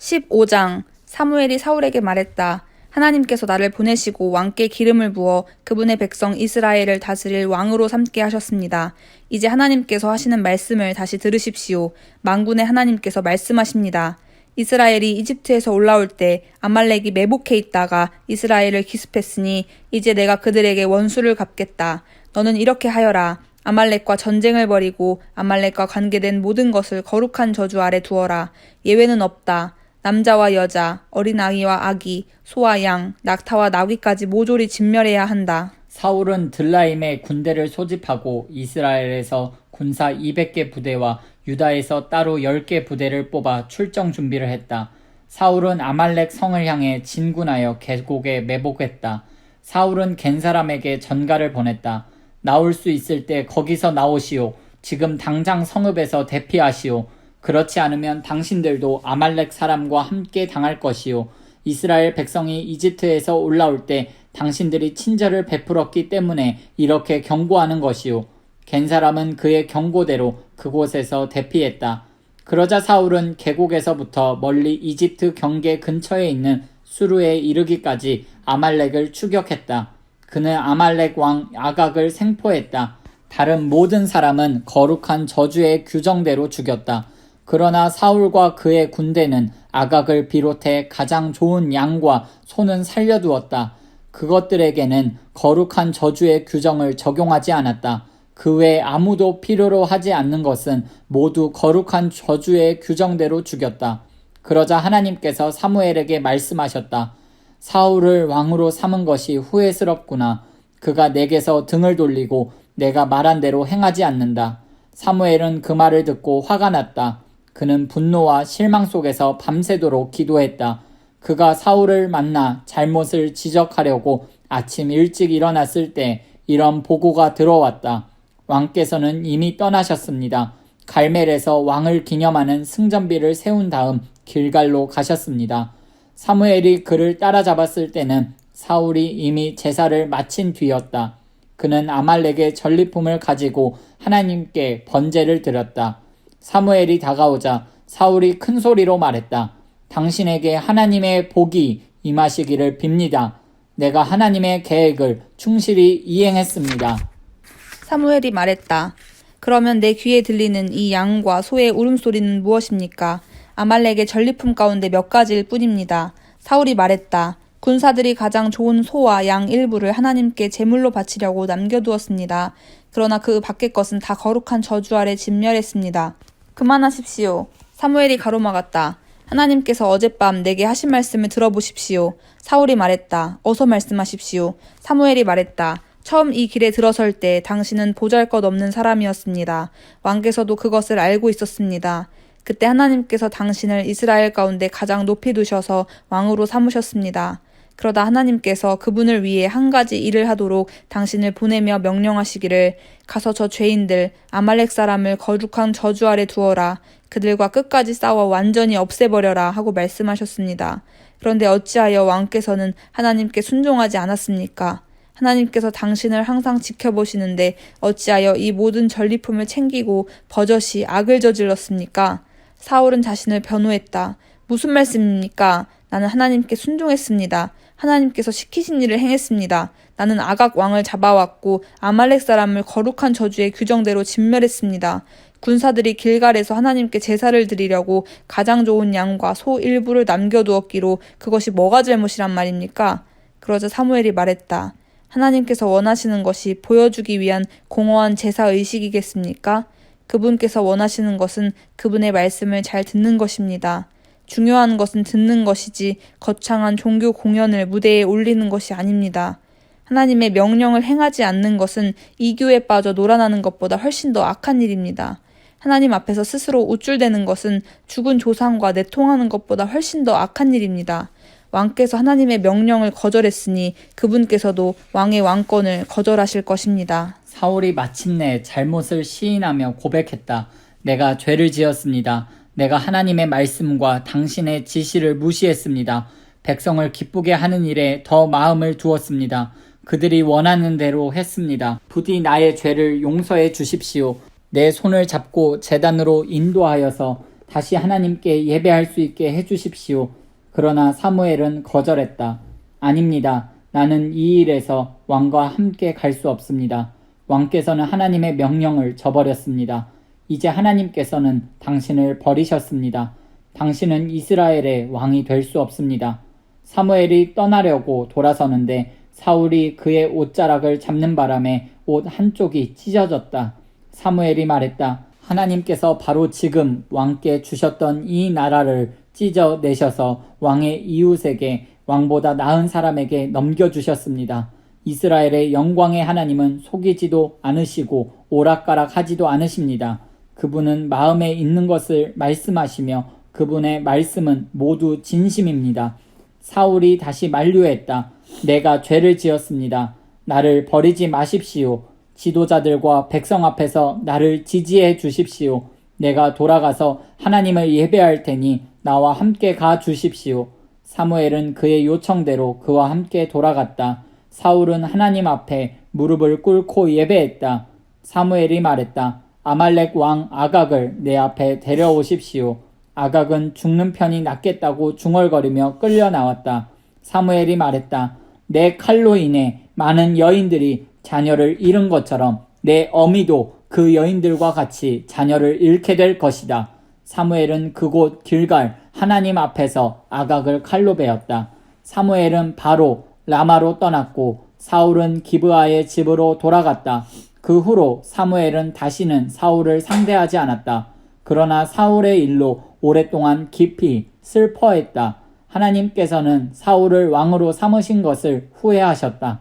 15장. 사무엘이 사울에게 말했다. 하나님께서 나를 보내시고 왕께 기름을 부어 그분의 백성 이스라엘을 다스릴 왕으로 삼게 하셨습니다. 이제 하나님께서 하시는 말씀을 다시 들으십시오. 만군의 하나님께서 말씀하십니다. 이스라엘이 이집트에서 올라올 때 아말렉이 매복해 있다가 이스라엘을 기습했으니 이제 내가 그들에게 원수를 갚겠다. 너는 이렇게 하여라. 아말렉과 전쟁을 벌이고 아말렉과 관계된 모든 것을 거룩한 저주 아래 두어라. 예외는 없다. 남자와 여자, 어린아이와 아기, 소와 양, 낙타와 나귀까지 모조리 진멸해야 한다. 사울은 들라임에 군대를 소집하고 이스라엘에서 군사 200개 부대와 유다에서 따로 10개 부대를 뽑아 출정 준비를 했다. 사울은 아말렉 성을 향해 진군하여 계곡에 매복했다. 사울은 겐 사람에게 전가를 보냈다. 나올 수 있을 때 거기서 나오시오. 지금 당장 성읍에서 대피하시오. 그렇지 않으면 당신들도 아말렉 사람과 함께 당할 것이요. 이스라엘 백성이 이집트에서 올라올 때 당신들이 친절을 베풀었기 때문에 이렇게 경고하는 것이요. 겐 사람은 그의 경고대로 그곳에서 대피했다. 그러자 사울은 계곡에서부터 멀리 이집트 경계 근처에 있는 수르에 이르기까지 아말렉을 추격했다. 그는 아말렉 왕 아각을 생포했다. 다른 모든 사람은 거룩한 저주의 규정대로 죽였다. 그러나 사울과 그의 군대는 아각을 비롯해 가장 좋은 양과 소는 살려두었다. 그것들에게는 거룩한 저주의 규정을 적용하지 않았다. 그 외에 아무도 필요로 하지 않는 것은 모두 거룩한 저주의 규정대로 죽였다. 그러자 하나님께서 사무엘에게 말씀하셨다. 사울을 왕으로 삼은 것이 후회스럽구나. 그가 내게서 등을 돌리고 내가 말한 대로 행하지 않는다. 사무엘은 그 말을 듣고 화가 났다. 그는 분노와 실망 속에서 밤새도록 기도했다. 그가 사울을 만나 잘못을 지적하려고 아침 일찍 일어났을 때 이런 보고가 들어왔다. 왕께서는 이미 떠나셨습니다. 갈멜에서 왕을 기념하는 승전비를 세운 다음 길갈로 가셨습니다. 사무엘이 그를 따라잡았을 때는 사울이 이미 제사를 마친 뒤였다. 그는 아말렉의 전리품을 가지고 하나님께 번제를 드렸다. 사무엘이 다가오자 사울이 큰 소리로 말했다. 당신에게 하나님의 복이 임하시기를 빕니다. 내가 하나님의 계획을 충실히 이행했습니다. 사무엘이 말했다. 그러면 내 귀에 들리는 이 양과 소의 울음소리는 무엇입니까? 아말렉의 전리품 가운데 몇 가지일 뿐입니다. 사울이 말했다. 군사들이 가장 좋은 소와 양 일부를 하나님께 제물로 바치려고 남겨두었습니다. 그러나 그 밖의 것은 다 거룩한 저주 아래 진멸했습니다. 그만하십시오. 사무엘이 가로막았다. 하나님께서 어젯밤 내게 하신 말씀을 들어보십시오. 사울이 말했다. 어서 말씀하십시오. 사무엘이 말했다. 처음 이 길에 들어설 때 당신은 보잘것없는 사람이었습니다. 왕께서도 그것을 알고 있었습니다. 그때 하나님께서 당신을 이스라엘 가운데 가장 높이 두셔서 왕으로 삼으셨습니다. 그러다 하나님께서 그분을 위해 한 가지 일을 하도록 당신을 보내며 명령하시기를 가서 저 죄인들 아말렉 사람을 거룩한 저주 아래 두어라. 그들과 끝까지 싸워 완전히 없애버려라 하고 말씀하셨습니다. 그런데 어찌하여 왕께서는 하나님께 순종하지 않았습니까? 하나님께서 당신을 항상 지켜보시는데 어찌하여 이 모든 전리품을 챙기고 버젓이 악을 저질렀습니까? 사울은 자신을 변호했다. 무슨 말씀입니까? 나는 하나님께 순종했습니다. 하나님께서 시키신 일을 행했습니다. 나는 아각 왕을 잡아왔고 아말렉 사람을 거룩한 저주의 규정대로 진멸했습니다. 군사들이 길갈에서 하나님께 제사를 드리려고 가장 좋은 양과 소 일부를 남겨두었기로 그것이 뭐가 잘못이란 말입니까? 그러자 사무엘이 말했다. 하나님께서 원하시는 것이 보여주기 위한 공허한 제사의식이겠습니까? 그분께서 원하시는 것은 그분의 말씀을 잘 듣는 것입니다. 중요한 것은 듣는 것이지 거창한 종교 공연을 무대에 올리는 것이 아닙니다. 하나님의 명령을 행하지 않는 것은 이교에 빠져 놀아나는 것보다 훨씬 더 악한 일입니다. 하나님 앞에서 스스로 우쭐대는 것은 죽은 조상과 내통하는 것보다 훨씬 더 악한 일입니다. 왕께서 하나님의 명령을 거절했으니 그분께서도 왕의 왕권을 거절하실 것입니다. 사울이 마침내 잘못을 시인하며 고백했다. 내가 죄를 지었습니다. 내가 하나님의 말씀과 당신의 지시를 무시했습니다. 백성을 기쁘게 하는 일에 더 마음을 두었습니다. 그들이 원하는 대로 했습니다. 부디 나의 죄를 용서해 주십시오. 내 손을 잡고 제단으로 인도하여서 다시 하나님께 예배할 수 있게 해주십시오. 그러나 사무엘은 거절했다. 아닙니다. 나는 이 일에서 왕과 함께 갈 수 없습니다. 왕께서는 하나님의 명령을 저버렸습니다. 이제 하나님께서는 당신을 버리셨습니다. 당신은 이스라엘의 왕이 될 수 없습니다. 사무엘이 떠나려고 돌아서는데 사울이 그의 옷자락을 잡는 바람에 옷 한쪽이 찢어졌다. 사무엘이 말했다. 하나님께서 바로 지금 왕께 주셨던 이 나라를 찢어내셔서 왕의 이웃에게 왕보다 나은 사람에게 넘겨주셨습니다. 이스라엘의 영광의 하나님은 속이지도 않으시고 오락가락하지도 않으십니다. 그분은 마음에 있는 것을 말씀하시며 그분의 말씀은 모두 진심입니다. 사울이 다시 만류했다. 내가 죄를 지었습니다. 나를 버리지 마십시오. 지도자들과 백성 앞에서 나를 지지해 주십시오. 내가 돌아가서 하나님을 예배할 테니 나와 함께 가 주십시오. 사무엘은 그의 요청대로 그와 함께 돌아갔다. 사울은 하나님 앞에 무릎을 꿇고 예배했다. 사무엘이 말했다. 아말렉 왕 아각을 내 앞에 데려오십시오. 아각은 죽는 편이 낫겠다고 중얼거리며 끌려 나왔다. 사무엘이 말했다. 내 칼로 인해 많은 여인들이 자녀를 잃은 것처럼 내 어미도 그 여인들과 같이 자녀를 잃게 될 것이다. 사무엘은 그곳 길갈 하나님 앞에서 아각을 칼로 베었다. 사무엘은 바로 라마로 떠났고 사울은 기브아의 집으로 돌아갔다. 그 후로 사무엘은 다시는 사울을 상대하지 않았다. 그러나 사울의 일로 오랫동안 깊이 슬퍼했다. 하나님께서는 사울을 왕으로 삼으신 것을 후회하셨다.